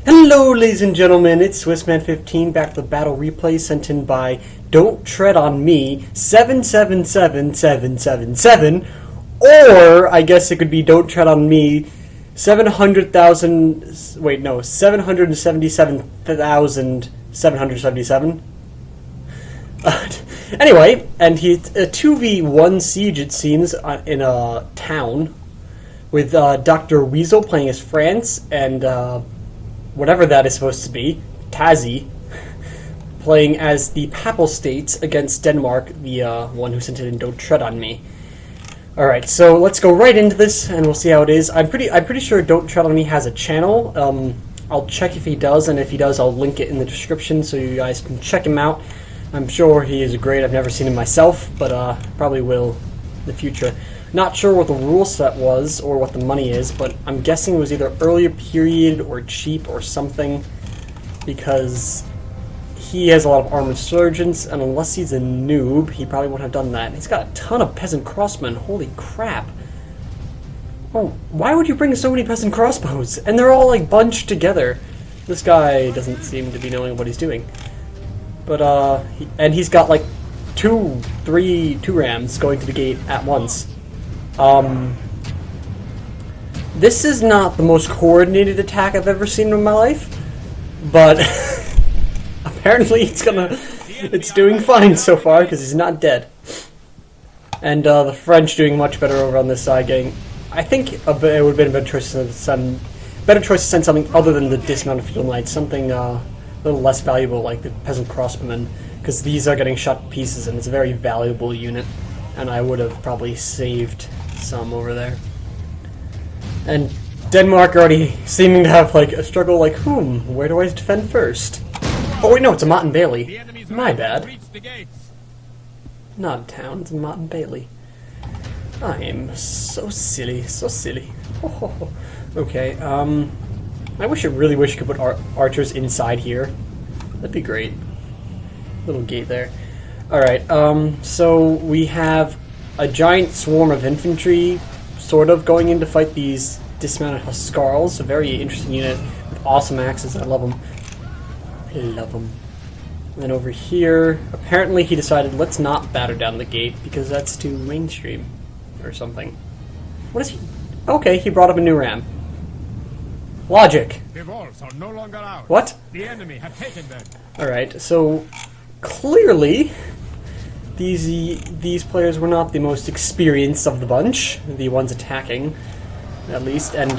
Hello, ladies and gentlemen, it's Swissman15 back with battle replay sent in by Don't Tread on Me 777777, or I guess it could be Don't Tread on Me 777,777. Anyway, and he's a 2v1 siege, it seems, in a town with Dr. Weasel playing as France and whatever that is supposed to be, Tazi, playing as the Papal States against Denmark, the one who sent it in Don't Tread on Me. Alright, so let's go right into this and we'll see how it is. I'm pretty sure Don't Tread on Me has a channel. I'll check if he does, and if he does, I'll link it in the description so you guys can check him out. I'm sure he is great. I've never seen him myself, but probably will in the future. Not sure what the rule set was or what the money is, but I'm guessing it was either earlier period or cheap or something, because he has a lot of armored surgeons, and unless he's a noob, he probably won't have done that. He's got a ton of peasant crossmen. Holy crap. Oh, why would you bring so many peasant crossbows? And they're all like bunched together. This guy doesn't seem to be knowing what he's doing. But he's got like two rams going to the gate at once. This is not the most coordinated attack I've ever seen in my life, but apparently it's doing fine so far because he's not dead. And the French doing much better over on this side, getting. I think it would have been a better choice to send something other than the dismounted field knights, something a little less valuable like the peasant crossbowmen, because these are getting shot to pieces and it's a very valuable unit, and I would have probably saved some over there. And Denmark already seeming to have like a struggle, like, where do I defend first? Oh wait, no, it's a Motte and Bailey. My bad. Not a town, it's a Motte and Bailey. I am so silly, so silly. Okay, I really wish you could put archers inside here. That'd be great. Little gate there. Alright, so we have a giant swarm of infantry sort of going in to fight these dismounted Huskarls, a very interesting unit with awesome axes. I love them. I love them. And then over here, apparently he decided, let's not batter down the gate because that's too mainstream or something. What is he? Okay, he brought up a new ram. Logic. The walls are no longer ours. What? The enemy have taken them. Alright, so clearly these players were not the most experienced of the bunch, the ones attacking, at least, and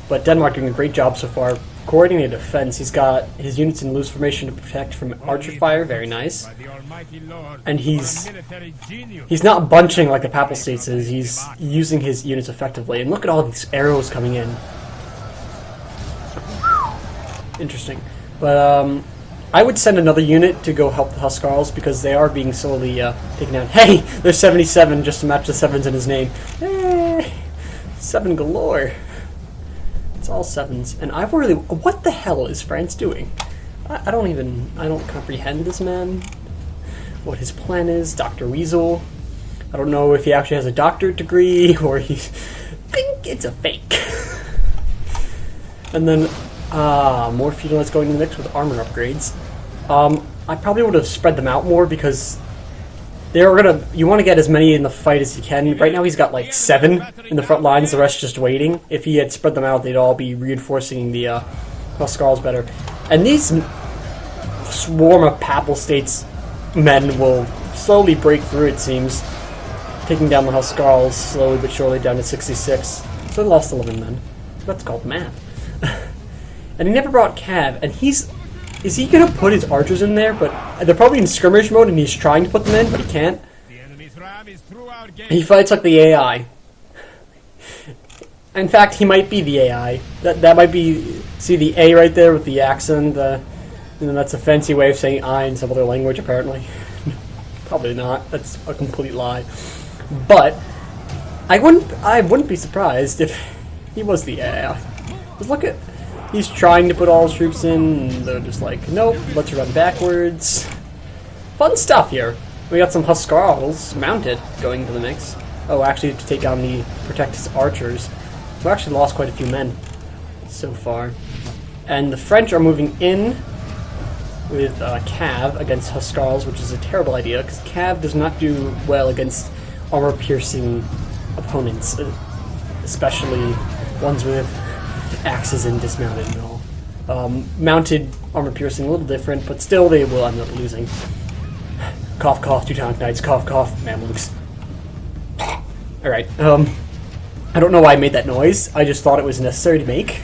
but Denmark doing a great job so far. Coordinated defense. He's got his units in loose formation to protect from archer fire, very nice. And he's not bunching like the Papal States is, he's using his units effectively. And look at all these arrows coming in. Interesting. But I would send another unit to go help the Huskarls because they are being slowly taken down. Hey, there's 77 just to match the 7s in his name. Hey, 7 galore. It's all 7s. And I really... What the hell is France doing? I don't comprehend this man. What his plan is. Dr. Weasel. I don't know if he actually has a doctorate degree or he... think it's a fake. And then... more feudal knights going in the mix with armor upgrades. I probably would have spread them out more because you want to get as many in the fight as you can. Right now he's got like 7 in the front lines, the rest just waiting. If he had spread them out, they'd all be reinforcing the Huskarls better. And these swarm of Papal States men will slowly break through, it seems, taking down the Huskarls slowly but surely down to 66. So they lost 11 men. That's called math. And he never brought Cav, and is he gonna put his archers in there? But they're probably in skirmish mode, and he's trying to put them in, but he can't. He fights like the AI. In fact, he might be the AI. That might be, see the A right there with the accent, and then that's a fancy way of saying I in some other language, apparently. Probably not. That's a complete lie. But I wouldn't be surprised if he was the AI. Just look at. He's trying to put all his troops in, and they're just like, nope, let's run backwards. Fun stuff here. We got some Huskarls mounted going into the mix. Oh, actually to take on the protect his archers. We actually lost quite a few men so far. And the French are moving in with Cav against Huskarls, which is a terrible idea, because Cav does not do well against armor-piercing opponents, especially ones with axes and dismounted and all. Mounted armor-piercing, a little different, but still they will end up losing. Cough, cough, Teutonic Knights, cough, cough, Mamluks. Alright, I don't know why I made that noise, I just thought it was necessary to make.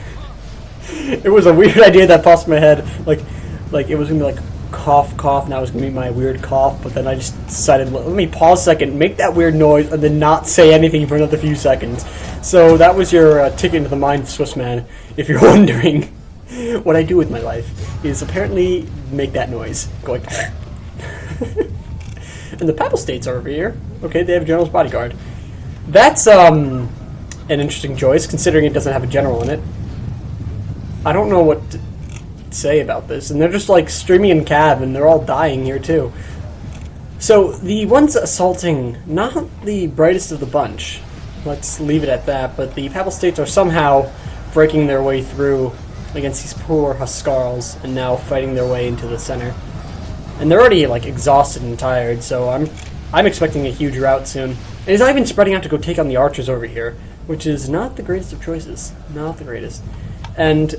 It was a weird idea that popped in my head, like it was gonna be like cough, cough, and that was gonna be my weird cough, but then I just decided, let me pause a second, make that weird noise, and then not say anything for another few seconds. So that was your ticket into the mind of Swissman, if you're wondering. What I do with my life is apparently make that noise, going And the Papal States are over here. Okay, they have a General's Bodyguard. That's an interesting choice, considering it doesn't have a general in it. I don't know what to say about this, and they're just like streaming in Cav, and they're all dying here too. So the ones assaulting, not the brightest of the bunch. Let's leave it at that. But the Papal States are somehow breaking their way through against these poor Huskarls, and now fighting their way into the center. And they're already like exhausted and tired, so I'm expecting a huge rout soon. And he's not even spreading out to go take on the archers over here, which is not the greatest of choices. Not the greatest. And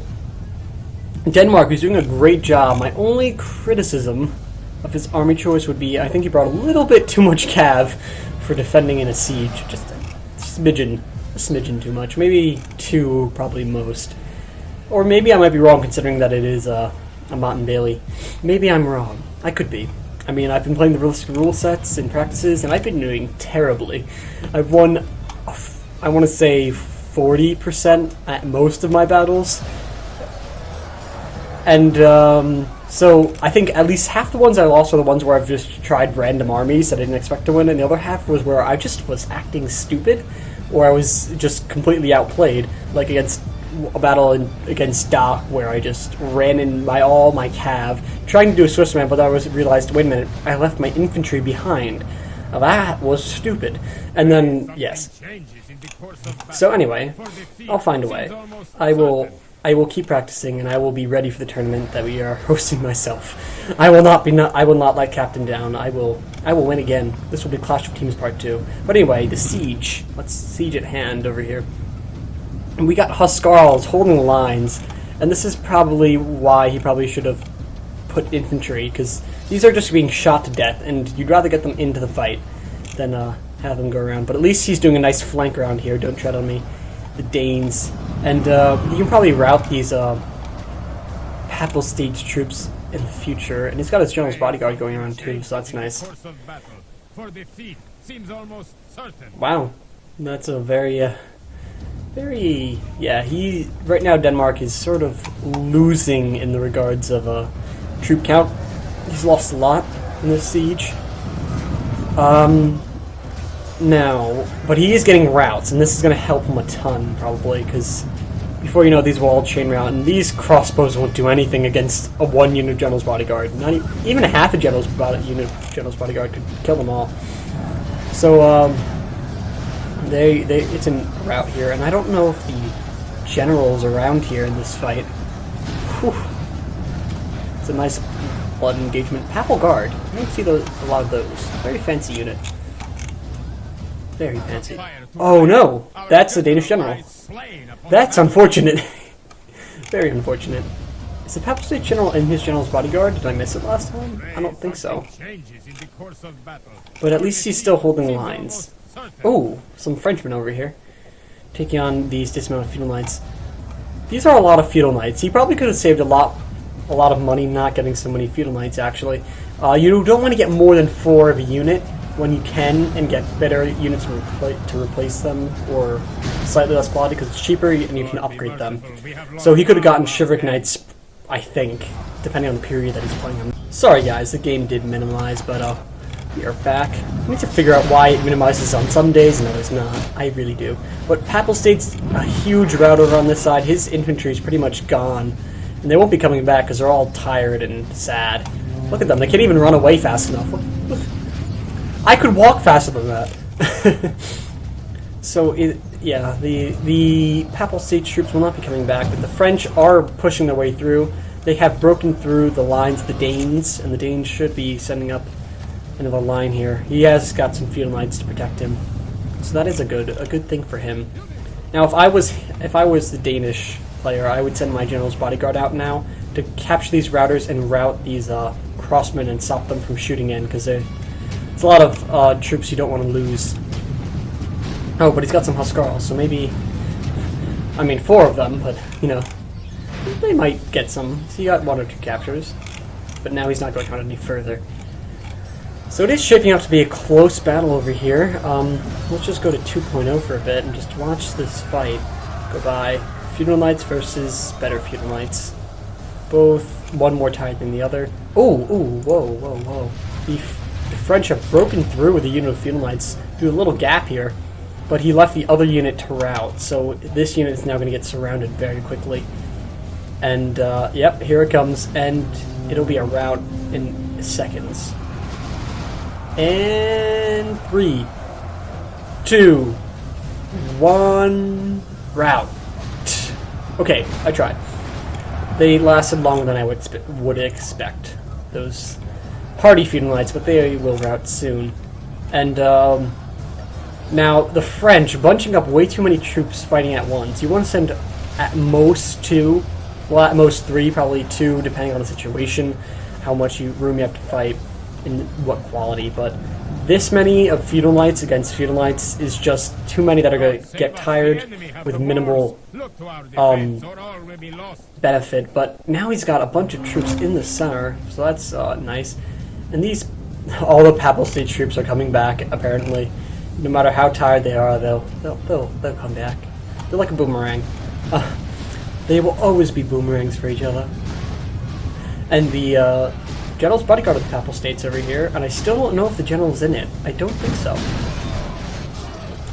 Denmark, who's doing a great job. My only criticism of his army choice would be, I think he brought a little bit too much cav for defending in a siege. Just a smidgen too much. Maybe 2, probably most. Or maybe I might be wrong, considering that it is a Mott and Bailey. Maybe I'm wrong. I could be. I mean, I've been playing the realistic rule sets and practices, and I've been doing terribly. I've won, I want to say, 40% at most of my battles. And so I think at least half the ones I lost are the ones where I've just tried random armies that I didn't expect to win, and the other half was where I just was acting stupid, or I was just completely outplayed, like against a battle against Da, where I just ran in all my cav, trying to do a Swissman, but I realized, wait a minute, I left my infantry behind. Now that was stupid. And then, yes. So anyway, I'll find a way. I will keep practicing, and I will be ready for the tournament that we are hosting myself. I will not let Captain down. I will win again. This will be Clash of Teams Part 2. But anyway, the siege. Let's siege at hand over here. And we got Huskarls holding the lines, and this is probably why he probably should have put infantry, because these are just being shot to death, and you'd rather get them into the fight than have them go around. But at least he's doing a nice flank around here. Don't tread on me. The Danes. And you can probably rout these Papal States troops in the future. And he's got his General's Bodyguard going around too, so that's nice. Wow. That's a very, yeah, right now Denmark is sort of losing in the regards of troop count. He's lost a lot in this siege. Now, but he is getting routes, and this is going to help him a ton, probably, because before you know, these will all chain route, and these crossbows won't do anything against a 1 unit General's Bodyguard. Not even a half a General's Bodyguard could kill them all. So, it's a rout here, and I don't know if the generals around here in this fight. Whew. It's a nice blood engagement. Papal Guard. I don't see a lot of those. Very fancy unit. Very fancy. Oh no! That's the Danish general. That's unfortunate. Very unfortunate. Is the Papal State General in his General's Bodyguard? Did I miss it last time? I don't think so. But at least he's still holding lines. Oh, some Frenchmen over here. Taking on these dismounted feudal knights. These are a lot of feudal knights. He probably could have saved a lot of money not getting so many feudal knights, actually. You don't want to get more than 4 of a unit when you can, and get better units to replace them, or slightly less quality, because it's cheaper and you can upgrade them. So he could have gotten chivalric knights, I think, depending on the period that he's playing them. Sorry guys, the game did minimize, but we are back. I need to figure out why it minimizes on some days and others not. I really do. But Papal State's a huge rout over on this side. His infantry is pretty much gone, and they won't be coming back because they're all tired and sad. Look at them, they can't even run away fast enough. Look. I could walk faster than that. So, yeah, the Papal States troops will not be coming back, but the French are pushing their way through. They have broken through the lines of the Danes, and the Danes should be sending up another line here. He has got some feudal knights to protect him, so that is a good thing for him. Now, if I was the Danish player, I would send my general's bodyguard out now to capture these routers and route these crossmen and stop them from shooting in, because it's a lot of troops you don't want to lose. Oh, but he's got some Huscarls, so maybe... I mean, 4 of them, but, you know, they might get some. So he got 1 or 2 captures, but now he's not going on any further. So it is shaping up to be a close battle over here. Let's just go to 2.0 for a bit and just watch this fight go by. Feudal Knights versus better Feudal Knights. Both one more tired than the other. Oh, whoa. The French have broken through with a unit of Feudal Knights through a little gap here. But he left the other unit to rout, so this unit is now going to get surrounded very quickly. And, yep, here it comes, and it'll be a rout in seconds. And 3, 2, 1, rout. Okay, I tried. They lasted longer than I would expect. Those hardy feudal knights, but they will rout soon. And, now, the French, bunching up way too many troops fighting at once. You want to send at most 2, well, at most 3, probably 2, depending on the situation, how much room you have to fight, and what quality. But this many of feudal knights against feudal knights is just too many that are going to get tired with minimal benefit. But now he's got a bunch of troops in the center, so that's nice. And all the Papal States troops are coming back, apparently. No matter how tired they are, they'll come back. They're like a boomerang. They will always be boomerangs for each other. And the general's bodyguard of the Papal States over here, and I still don't know if the general's in it. I don't think so.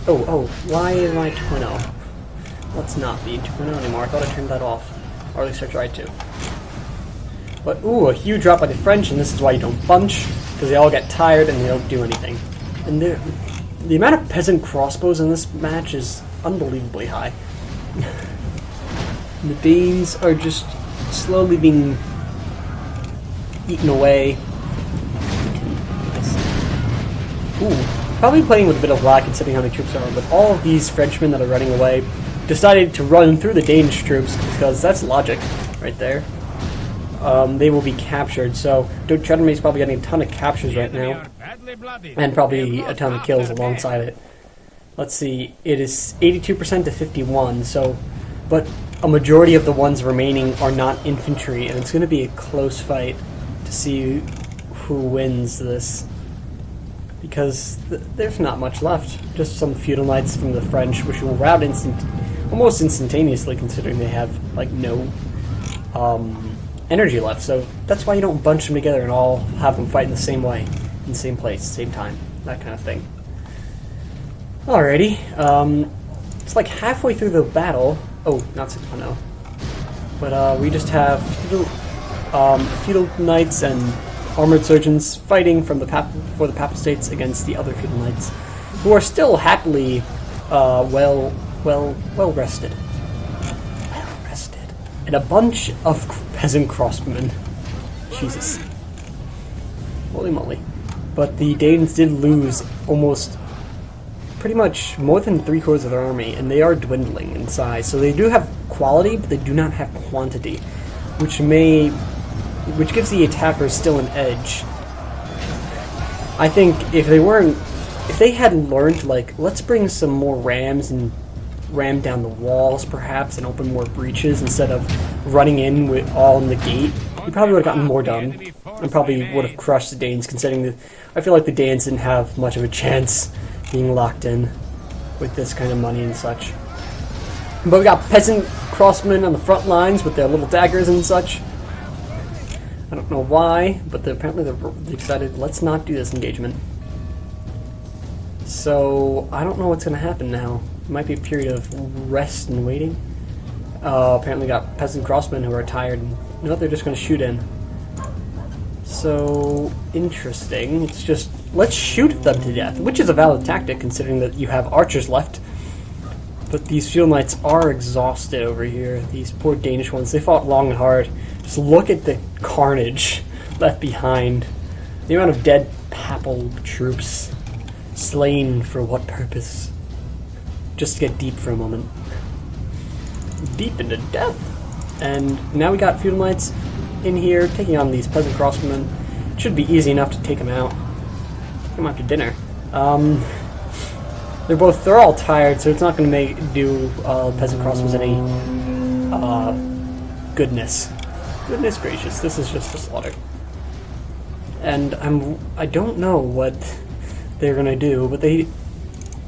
Oh, why am I 2.0? Let's not be 2.0 anymore. I thought I turned that off. Or at least I tried to. But, ooh, a huge drop by the French, and this is why you don't bunch, because they all get tired and they don't do anything. And the amount of peasant crossbows in this match is unbelievably high. The Danes are just slowly being eaten away. Ooh, probably playing with a bit of lag considering how many troops there are, but all of these Frenchmen that are running away decided to run through the Danish troops, because that's logic right there. They will be captured, so Tredermay's probably getting a ton of captures right now, and probably a ton of kills alongside it. Let's see, it is 82% to 51, so, but a majority of the ones remaining are not infantry, and it's going to be a close fight to see who wins this, because there's not much left. Just some feudal knights from the French, which will rout almost instantaneously, considering they have like no energy left. So that's why you don't bunch them together and all have them fight in the same way, in the same place, same time, that kind of thing. Alrighty, it's like halfway through the battle. Oh, not 6.0. But we just have feudal knights and armored surgeons fighting for the Papal States against the other feudal knights, who are still happily well rested. Well rested. And a bunch of peasant crossmen. Jesus. Holy moly. But the Danes did lose almost pretty much more than 3/4 of their army, and they are dwindling in size. So they do have quality, but they do not have quantity, which gives the attackers still an edge. I think if they had learned, like, let's bring some more rams and ram down the walls, perhaps, and open more breaches instead of running in with all in the gate, we probably would have gotten more done, and probably would have crushed the Danes, considering that I feel like the Danes didn't have much of a chance being locked in with this kind of money and such. But we got peasant crossmen on the front lines with their little daggers and such. I don't know why, but apparently they decided, let's not do this engagement. So, I don't know what's going to happen now. It might be a period of rest and waiting. Apparently got peasant crossmen who are tired. No, they're just going to shoot in. So, interesting. It's just, let's shoot them to death, which is a valid tactic considering that you have archers left. But these field knights are exhausted over here. These poor Danish ones. They fought long and hard. Just look at the carnage left behind. The amount of dead papal troops. Slain for what purpose? Just to get deep for a moment. Deep into death. And now we got feudal knights in here taking on these peasant crossbowmen. It should be easy enough to take them out. Take them out to dinner. They're all tired, so it's not going to do peasant crossbows any goodness. Goodness gracious, this is just a slaughter. And I don't know what they're going to do, but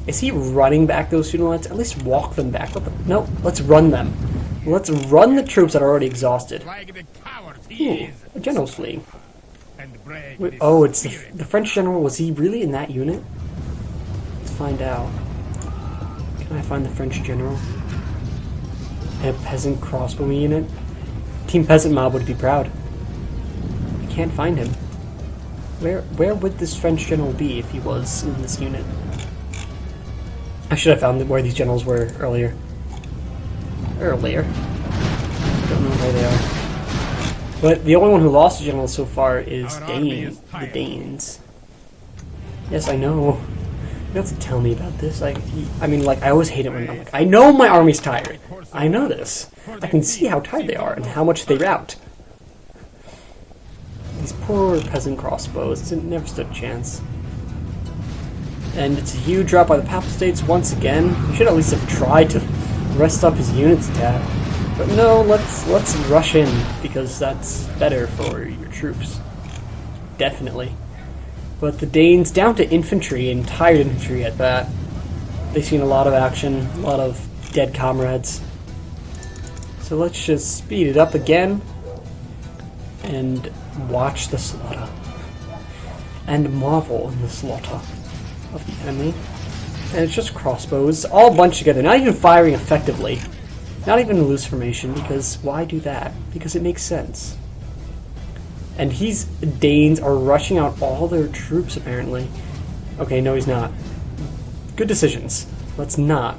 is he running back those feudal knights? At least walk them back. No, let's run them. Let's run the troops that are already exhausted. Ooh, a general's fleeing. Wait, oh, it's the French general. Was he really in that unit? Let's find out. Can I find the French general? A peasant crossbow unit? Team Peasant Mob would be proud. I can't find him. Where would this French general be if he was in this unit? I should have found where these generals were earlier. Don't know where they are. But the only one who lost a general so far is the Danes. Yes, I know. You don't have to tell me about this. I mean, I always hate it when I'm like, I know my army's tired. I know this. I can see how tired they are and how much they rout. These poor peasant crossbows never stood a chance. And it's a huge drop by the Papal States once again. We should at least have tried to rest up his units a tad. But no, let's rush in, because that's better for your troops. Definitely. But the Danes down to infantry, and tired infantry at that. They've seen a lot of action, a lot of dead comrades. So let's just speed it up again and watch the slaughter. And marvel in the slaughter of the enemy. And it's just crossbows, all bunched together, not even firing effectively. Not even in loose formation, because why do that? Because it makes sense. And Danes are rushing out all their troops, apparently. Okay, no he's not. Good decisions. Let's not.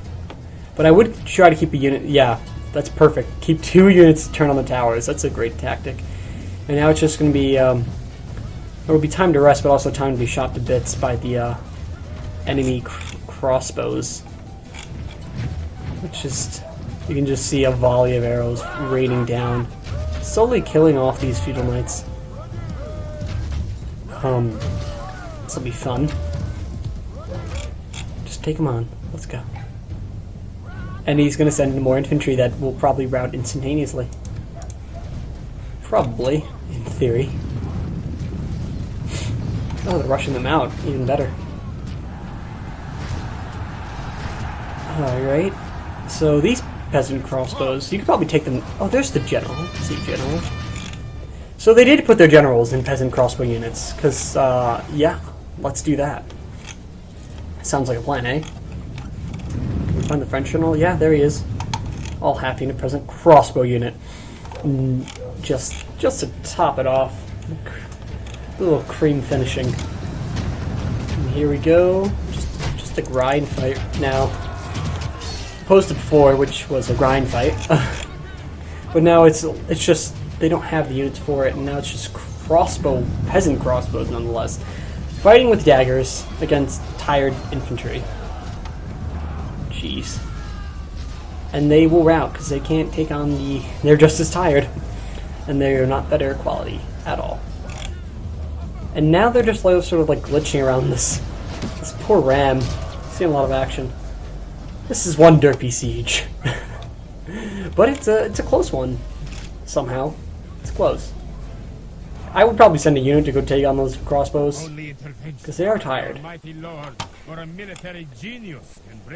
But I would try to keep a unit, yeah, that's perfect. Keep 2 units to turn on the towers, that's a great tactic. And now it's just going to be, there will be time to rest, but also time to be shot to bits by the enemy crossbows. Which is, you can just see a volley of arrows raining down, slowly killing off these feudal knights. This will be fun. Just take him on. Let's go. And he's going to send in more infantry that will probably rout instantaneously. Probably, in theory. Oh, they're rushing them out. Even better. Alright. So these peasant crossbows, you could probably take them... Oh, there's the general. See, general. So they did put their generals in peasant crossbow units, because, yeah, let's do that. Sounds like a plan, eh? Can we find the French general? Yeah, there he is. All happy in a peasant crossbow unit. Just to top it off. A little cream finishing. And here we go. Just a grind fight now. Opposed to before, which was a grind fight. But now it's just, they don't have the units for it, and now it's just peasant crossbows nonetheless. Fighting with daggers against tired infantry. Jeez. And they will rout, because they can't take on they're just as tired. And they're not better quality at all. And now they're just sort of glitching around this poor ram. Seeing a lot of action. This is one derpy siege. But it's a close one. Somehow. It's close. I would probably send a unit to go take on those crossbows. Because they are tired.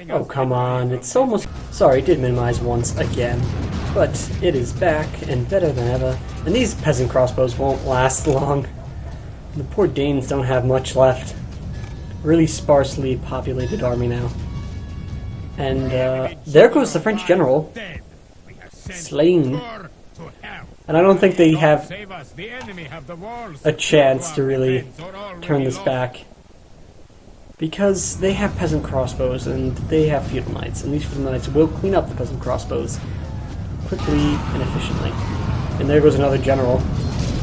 Oh, come on. It's almost... Sorry, it did minimize once again. But it is back and better than ever. And these peasant crossbows won't last long. The poor Danes don't have much left. Really sparsely populated army now. And there goes the French general. Slain. And I don't think they have a chance to really turn this back. because they have peasant crossbows and they have feudal knights, and these feudal knights will clean up the peasant crossbows quickly and efficiently. And there goes another general,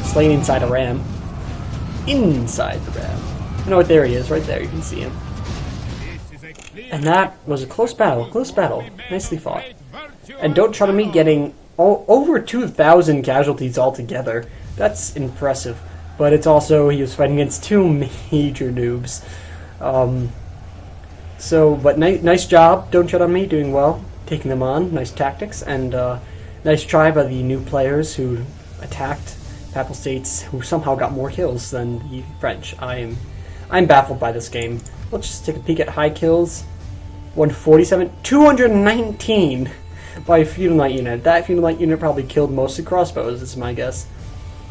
slain inside a ram. Inside the ram. You know what, there he is, right there, you can see him. And that was a close battle, nicely fought. And don't try to me getting over 2,000 casualties altogether. That's impressive. But it's also, he was fighting against two major noobs. But nice job, Don't Tread on Me, doing well, taking them on, nice tactics, and nice try by the new players who attacked Papal States, who somehow got more kills than the French. I'm baffled by this game. Let's just take a peek at high kills. 147, 219 by a feudal knight unit. That feudal knight unit probably killed most of the crossbows, is my guess.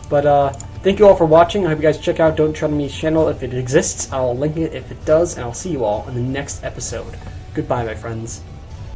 But thank you all for watching. I hope you guys check out Don't Tread on Me's channel if it exists. I'll link it if it does, and I'll see you all in the next episode. Goodbye, my friends.